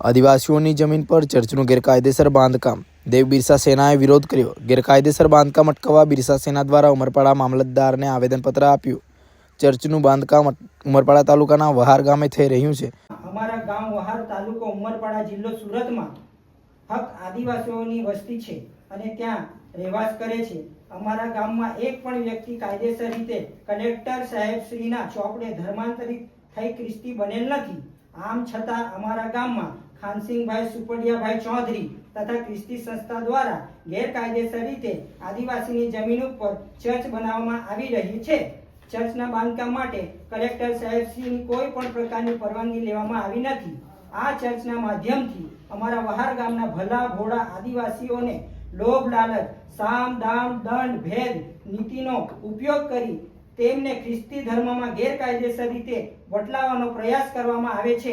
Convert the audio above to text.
આદિવાસીઓની જમીન પર ચર્ચનું ગેરકાયદેસર બાંધકામ. દેવ બિરસા સેનાએ વિરોધ કર્યો. ગેરકાયદેસર બાંધકામ અટકાવવા બિરસા સેના દ્વારા ઉમરપાડા મામલતદારને આવેદનપત્ર આપ્યું. ચર્ચનું બાંધકામ ઉમરપાડા તાલુકાના વહાર ગામે થઈ રહ્યું છે. અમારા ગામ વહાર તાલુકો ઉમરપાડા જિલ્લો સુરતમાં હક આદિવાસીઓની વસ્તી છે અને ત્યાં રહેવાસ કરે છે. અમારા ગામમાં એક પણ વ્યક્તિ કાયદેસર રીતે કલેક્ટર સાહેબશ્રીના ચોપડે ધર્માંતરિત થઈ ખ્રિસ્તી બનેલ નથી. આમ છતાં અમારા ગામમાં ખાનસિંગભાઈ સુપડિયાભાઈ ચૌધરી તથા ખ્રિસ્તી સંસ્થા દ્વારા ગેરકાયદેસર રીતે આદિવાસીની જમીન ઉપર ચર્ચ બનાવવામાં આવી રહી છે. ચર્ચના બાંધકામ માટે કલેક્ટર સાહેબશ્રીની કોઈ પણ પ્રકારની પરવાનગી લેવામાં આવી નથી. આ ચર્ચના માધ્યમથી અમારા વહાર ગામના ભલા ભોળા આદિવાસીઓને લોભ લાલચ, સામ દામ દંડ ભેદ નીતિનો ઉપયોગ કરી તેમને ખ્રિસ્તી ધર્મમાં ગેરકાયદેસર રીતે વટલાવવાનો પ્રયાસ કરવામાં આવે છે.